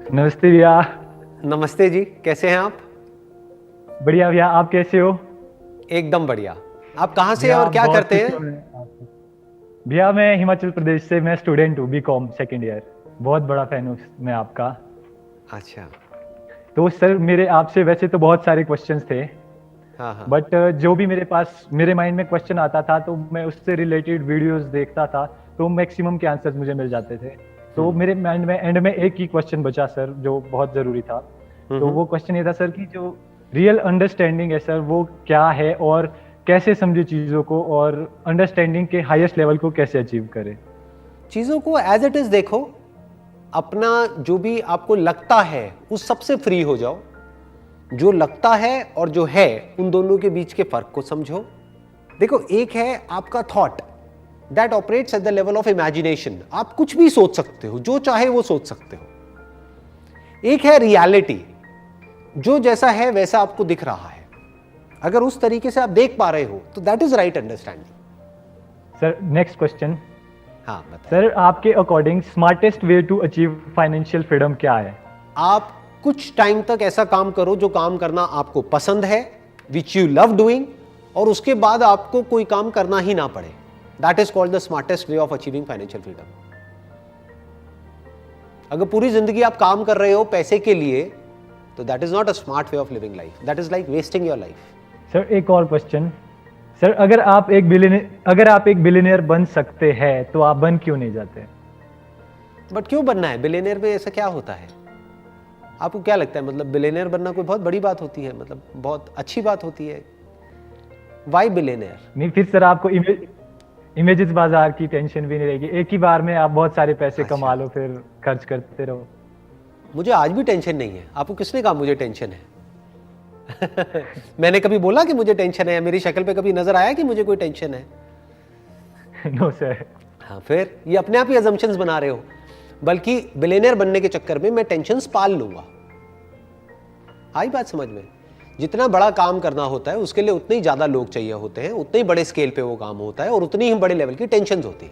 नमस्ते भैया। नमस्ते जी, कैसे हैं आप? बढ़िया भैया, आप कैसे हो? एकदम बढ़िया। आप कहाँ से हैं भैया और क्या बहुत करते खुश हैं? हूँ मैं आपसे। भैया मैं हिमाचल प्रदेश से, मैं स्टूडेंट हूँ, बीकॉम सेकेंड ईयर। बहुत बड़ा फैन हूँ मैं आपका। अच्छा। तो सर मेरे आपसे वैसे तो बहुत सारे क्वेश्चंस थे, हाँ हाँ। बट जो भी मेरे पास मेरे माइंड में क्वेश्चन आता था तो मैं उससे रिलेटेड वीडियोस देखता था, तो मैक्सिमम के आंसर्स मुझे मिल जाते थे। तो मेरे माइंड में एंड में एक ही क्वेश्चन बचा सर, जो बहुत ज़रूरी था। तो हम्म। वो क्वेश्चन ये था सर कि जो रियल अंडरस्टैंडिंग है सर, वो क्या है और कैसे समझे चीज़ों को, और अंडरस्टैंडिंग के हाईएस्ट लेवल को कैसे अचीव करें। चीज़ों को एज इट इज़ देखो, अपना जो भी आपको लगता है उस सबसे फ्री हो जाओ। जो लगता है और जो है उन दोनों के बीच के फर्क को समझो। देखो, एक है आपका thought that operates at the level of imagination. आप कुछ भी सोच सकते हो, जो चाहे वो सोच सकते हो। एक है रियलिटी, जो जैसा है वैसा आपको दिख रहा है। अगर उस तरीके से आप देख पा रहे हो तो that is right understanding. Sir next question. हाँ बताइए। सर आपके according smartest way to achieve financial freedom क्या है? आप कुछ टाइम तक ऐसा काम करो जो काम करना आपको पसंद है, विच यू लव डूइंग, और उसके बाद आपको कोई काम करना ही ना पड़े। That is called the smartest way of achieving financial freedom. अगर पूरी जिंदगी आप काम कर रहे हो पैसे के लिए, तो that is not a smart way of living life. That is like wasting your life. Sir एक और क्वेश्चन। सर अगर आप एक बिलियनियर बन सकते हैं तो आप बन क्यों नहीं जाते? बट क्यों बनना है? बिलियनियर में ऐसा क्या होता है? आपको क्या लगता है? मतलब बिलियनियर बनना कोई बहुत बड़ी बात होती है? मतलब बहुत अच्छी बात होती है? Why billionaire? नहीं, फिर सर आपको इमेजेस बाजार की टेंशन भी नहीं रहेगी, एक ही बार में आप बहुत सारे पैसे कमा अच्छा, लो, फिर खर्च करते रहो। मुझे आज भी टेंशन नहीं है। आपको किसने कहा मुझे टेंशन है? मैंने कभी बोला कि मुझे टेंशन है? मेरी शक्ल पे कभी नजर आया कि मुझे कोई टेंशन है? No sir. हाँ, फिर ये अपने आप ही अजम्पशंस बना रहे हो। बल्कि बिलियनियर बनने के चक्कर में मैं टेंशन्स पाल लूंगा। आई बात समझ में? जितना बड़ा काम करना होता है उसके लिए उतने ही ज्यादा लोग चाहिए होते हैं, उतने ही बड़े स्केल पे वो काम होता है और उतनी ही बड़े लेवल की टेंशन्स होती है।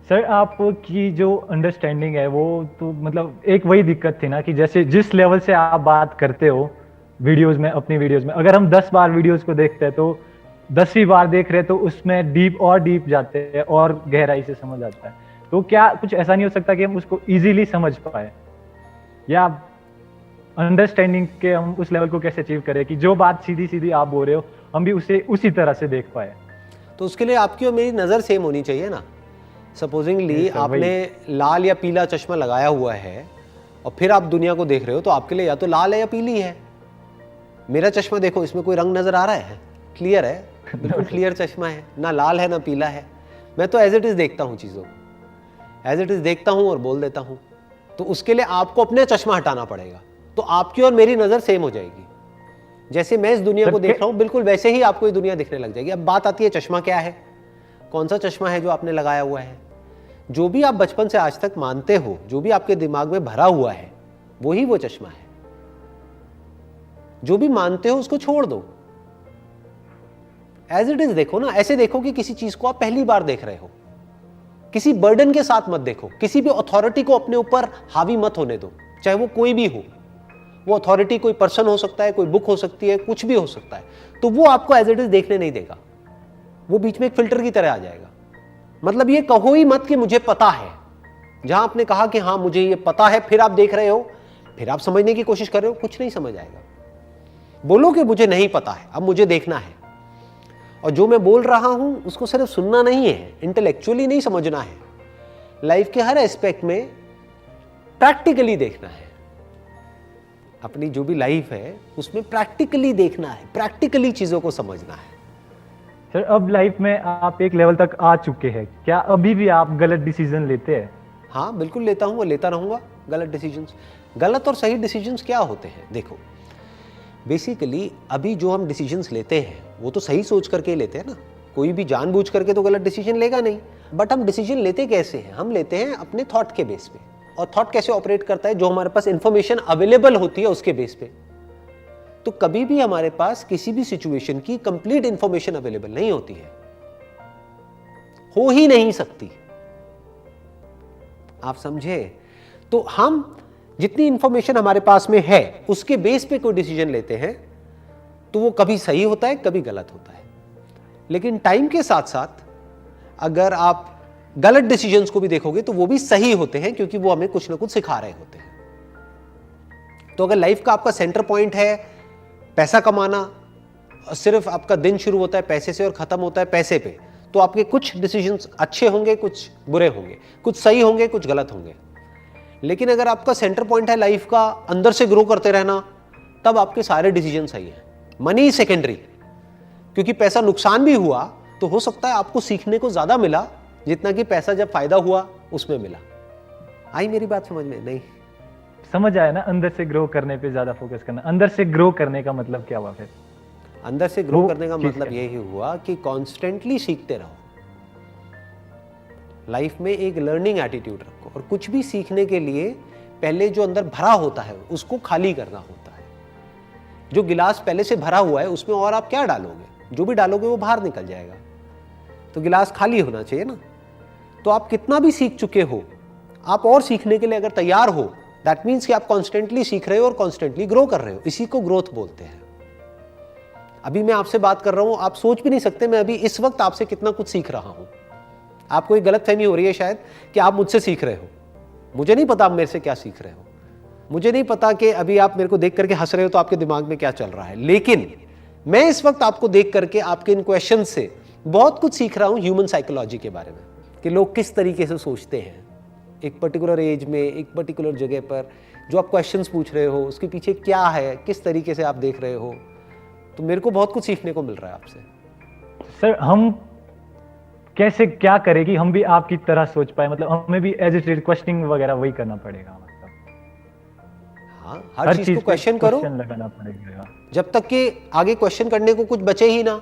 सर आपकी जो अंडरस्टैंडिंग है वो तो मतलब एक वही दिक्कत थी ना कि जैसे जिस लेवल से आप बात करते हो वीडियोस में, अपनी वीडियोस में, अगर हम 10 बार वीडियोस को देखते हैं तो 10वीं बार देख रहे हैं तो उसमें डीप जाते हैं और गहराई से समझ आता है। तो क्या कुछ ऐसा नहीं हो सकता कि हम उसको इजीली समझ पाए, या अंडरस्टैंडिंग के हम उस लेवल को कैसे अचीव करें कि जो बात सीधी सीधी आप बोल रहे हो हम भी उसे उसी तरह से देख पाए? तो उसके लिए आपकी और मेरी नजर सेम होनी चाहिए ना। सपोजिंगली सर आपने वही। लाल या पीला चश्मा लगाया हुआ है और फिर आप दुनिया को देख रहे हो, तो आपके लिए या तो लाल है या पीली है। मेरा चश्मा देखो, इसमें कोई रंग नजर आ रहा है? क्लियर है, बिल्कुल क्लियर चश्मा है, ना लाल है ना पीला है। मैं तो एज इट इज देखता हूँ चीज़ों को, एज इट इज देखता हूँ और बोल देता हूँ। तो उसके लिए आपको अपने चश्मा हटाना पड़ेगा, तो आपकी और मेरी नज़र सेम हो जाएगी। जैसे मैं इस दुनिया को देख रहा हूँ बिल्कुल वैसे ही आपको ये दुनिया दिखने लग जाएगी। अब बात आती है चश्मा क्या है, कौन सा चश्मा है जो आपने लगाया हुआ है। जो भी आप बचपन से आज तक मानते हो, जो भी आपके दिमाग में भरा हुआ है, वही वो चश्मा है। जो भी मानते हो उसको छोड़ दो, एज इट इज देखो ना। ऐसे देखो कि किसी चीज को आप पहली बार देख रहे हो। किसी बर्डन के साथ मत देखो, किसी भी अथॉरिटी को अपने ऊपर हावी मत होने दो, चाहे वो कोई भी हो। वो अथॉरिटी कोई पर्सन हो सकता है, कोई बुक हो सकती है, कुछ भी हो सकता है। तो वो आपको एज इट इज देखने नहीं देगा, वो बीच में एक फिल्टर की तरह आ जाएगा। मतलब ये कहो ही मत कि मुझे पता है। जहां आपने कहा कि हाँ मुझे ये पता है, फिर आप देख रहे हो, फिर आप समझने की कोशिश कर रहे हो, कुछ नहीं समझ आएगा। बोलो कि मुझे नहीं पता है, अब मुझे देखना है। और जो मैं बोल रहा हूं उसको सिर्फ सुनना नहीं है, इंटेलेक्चुअली नहीं समझना है, लाइफ के हर एस्पेक्ट में प्रैक्टिकली देखना है। अपनी जो भी लाइफ है उसमें प्रैक्टिकली देखना है, प्रैक्टिकली चीजों को समझना है। सर अब लाइफ में आप एक लेवल तक आ चुके हैं, क्या अभी भी आप गलत डिसीजन लेते हैं? हाँ बिल्कुल लेता हूँ और लेता रहूंगा गलत डिसीजंस। गलत और सही डिसीजंस क्या होते हैं? देखो, बेसिकली अभी जो हम डिसीजंस लेते हैं वो तो सही सोच करके लेते हैं ना। कोई भी जानबूझ करके तो गलत डिसीजन लेगा नहीं। बट हम डिसीजन लेते कैसे हैं? हम लेते हैं अपने थॉट के बेस पे। और थॉट कैसे ऑपरेट करता है? जो हमारे पास इंफॉर्मेशन अवेलेबल होती है उसके बेस पे। तो कभी भी हमारे पास किसी भी सिचुएशन की कंप्लीट इंफॉर्मेशन अवेलेबल नहीं होती है, हो ही नहीं सकती। आप समझे? तो हम जितनी इंफॉर्मेशन हमारे पास में है उसके बेस पे कोई डिसीजन लेते हैं तो वो कभी सही होता है, कभी गलत होता है। लेकिन टाइम के साथ साथ अगर आप गलत डिसीजंस को भी देखोगे तो वो भी सही होते हैं, क्योंकि वो हमें कुछ ना कुछ सिखा रहे होते हैं। तो अगर लाइफ का आपका सेंटर पॉइंट है पैसा कमाना, सिर्फ आपका दिन शुरू होता है पैसे से और खत्म होता है पैसे पे, तो आपके कुछ डिसीजंस अच्छे होंगे, कुछ बुरे होंगे, कुछ सही होंगे, कुछ गलत होंगे। लेकिन अगर आपका सेंटर पॉइंट है लाइफ का अंदर से ग्रो करते रहना, तब आपके सारे डिसीजन सही हैं। मनी सेकेंडरी, क्योंकि पैसा नुकसान भी हुआ तो हो सकता है आपको सीखने को ज्यादा मिला जितना कि पैसा जब फायदा हुआ उसमें मिला। आई मेरी बात समझ में? नहीं समझ आया ना, अंदर से ग्रो करने पे ज्यादा फोकस करना। अंदर से ग्रो करने का मतलब क्या हुआ फिर? अंदर से ग्रो वो करने का चीज़ मतलब क्या है? यही हुआ कि कॉन्स्टेंटली सीखते रहो, लाइफ में एक लर्निंग एटीट्यूड रखो, और कुछ भी सीखने के लिए पहले जो अंदर भरा होता है उसको खाली करना होता है। जो गिलास पहले से भरा हुआ है उसमें और आप क्या डालोगे? जो भी डालोगे वो बाहर निकल जाएगा। तो गिलास खाली होना चाहिए ना। तो आप कितना भी सीख चुके हो, आप और सीखने के लिए अगर तैयार हो, दैट मीन्स कि आप कॉन्स्टेंटली सीख रहे हो और कॉन्स्टेंटली ग्रो कर रहे हो। इसी को ग्रोथ बोलते हैं। अभी मैं आपसे बात कर रहा हूं, आप सोच भी नहीं सकते मैं अभी इस वक्त आपसे कितना कुछ सीख रहा हूं। आपको एक गलतफहमी हो रही है शायद कि आप मुझसे सीख रहे हो। मुझे नहीं पता आप मेरे से क्या सीख रहे हो। मुझे नहीं पता कि अभी आप मेरे को देख करके हंस रहे हो तो आपके दिमाग में क्या चल रहा है। लेकिन मैं इस वक्त आपको देख करके आपके इन क्वेश्चन से बहुत कुछ सीख रहा हूं ह्यूमन साइकोलॉजी के बारे में, कि लोग किस तरीके से सोचते हैं एक पर्टिकुलर एज में, एक पर्टिकुलर जगह पर। जो आप क्वेश्चंस पूछ रहे हो उसके पीछे क्या है, किस तरीके से आप देख रहे हो। तो मेरे को बहुत कुछ सीखने को मिल रहा है आपसे। सर हम कैसे क्या करें कि हम भी आपकी तरह सोच पाए? मतलब हमें भी एज इट इज क्वेश्चनिंग वगैरह वही करना पड़ेगा? मतलब हाँ, हर चीज को क्वेश्चन करो, लगाना पड़ेगा जब तक कि आगे क्वेश्चन करने को कुछ बचे ही ना।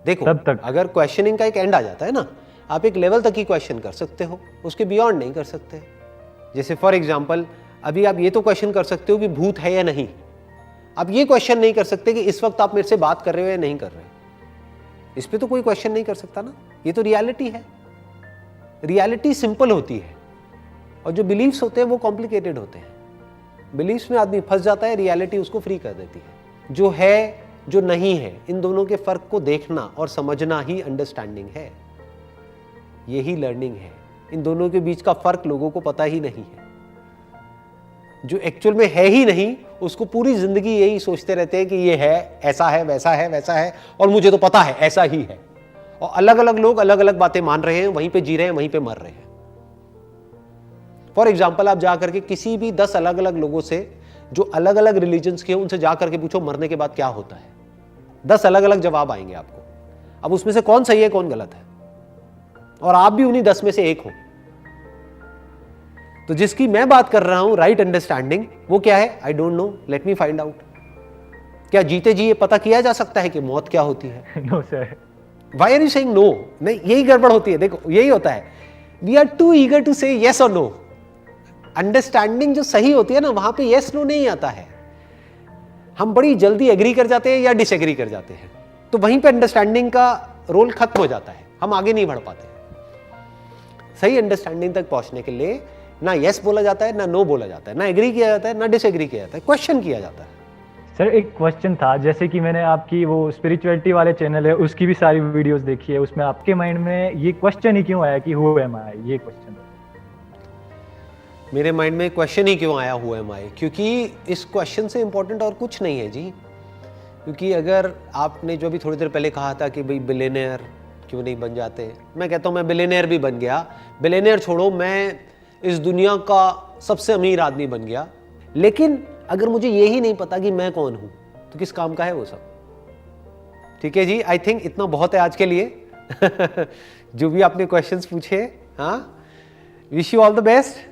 देखो तब तक अगर क्वेश्चनिंग का एक एंड आ जाता है ना, आप एक लेवल तक ही क्वेश्चन कर सकते हो, उसके बियॉन्ड नहीं कर सकते। जैसे फॉर एग्जाम्पल अभी आप ये तो क्वेश्चन कर सकते हो कि भूत है या नहीं। आप ये क्वेश्चन नहीं कर सकते कि इस वक्त आप मेरे से बात कर रहे हो या नहीं कर रहे हो। इस पे तो कोई क्वेश्चन नहीं कर सकता ना, ये तो रियलिटी है। रियलिटी सिंपल होती है और जो बिलीव्स होते हैं वो कॉम्प्लिकेटेड होते हैं। बिलीव्स में आदमी फंस जाता है, रियलिटी उसको फ्री कर देती है। जो है जो नहीं है, इन दोनों के फर्क को देखना और समझना ही अंडरस्टैंडिंग है, यही लर्निंग है। इन दोनों के बीच का फर्क लोगों को पता ही नहीं है। जो एक्चुअल में है ही नहीं उसको पूरी जिंदगी यही सोचते रहते हैं कि ये है, ऐसा है, वैसा है, वैसा है, और मुझे तो पता है ऐसा ही है। और अलग अलग लोग अलग अलग बातें मान रहे हैं, वहीं पे जी रहे हैं, वहीं पे मर रहे हैं। फॉर एग्जाम्पल आप जाकर के किसी भी 10 अलग अलग लोगों से जो अलग अलग रिलीजन्स के हैं उनसे जाकर के पूछो मरने के बाद क्या होता है, 10 अलग अलग जवाब आएंगे आपको। अब उसमें से कौन सही है कौन गलत है, और आप भी उन्हीं 10 में से एक हो। तो जिसकी मैं बात कर रहा हूं राइट अंडरस्टैंडिंग, वो क्या है? I don't know, let me find out. क्या जीते जी ये पता किया जा सकता है कि मौत क्या होती है? No sir. Why are you saying no? नहीं, यही गड़बड़ होती है। देखो यही होता है, we are too eager to say yes और नो। अंडरस्टैंडिंग जो सही होती है ना, वहां पे यस नो नहीं आता है। हम बड़ी जल्दी एग्री कर जाते हैं या डिसएग्री कर जाते हैं, तो वहीं पे अंडरस्टैंडिंग का रोल खत्म हो जाता है, हम आगे नहीं बढ़ पाते। सही अंडरस्टैंडिंग तक पहुंचने के लिए ना यस बोला जाता है, ना नो बोला जाता है, ना एग्री किया जाता है, ना डिसएग्री किया जाता है, क्वेश्चन किया जाता है। सर एक क्वेश्चन था, जैसे कि मैंने आपकी वो स्पिरिचुअलिटी वाले चैनल है उसकी भी सारी वीडियोस देखी है, उसमें आपके माइंड में ये क्वेश्चन ही क्यों आया कि हु एम आई? ये क्वेश्चन मेरे माइंड में क्वेश्चन ही क्यों आया हुआ है? क्योंकि इस क्वेश्चन से इंपॉर्टेंट और कुछ नहीं है जी। क्योंकि अगर आपने जो भी थोड़ी देर पहले कहा था कि भाई बिलियनियर क्यों नहीं बन जाते, मैं कहता हूँ मैं बिलियनियर भी बन गया। बिलियनियर छोड़ो, मैं इस दुनिया का सबसे अमीर आदमी बन गया। लेकिन अगर मुझे यही नहीं पता कि मैं कौन हूँ तो किस काम का है वो सब? ठीक है जी, आई थिंक इतना बहुत है आज के लिए। जो भी आपने क्वेश्चंस पूछे, हाँ, wish you all the best.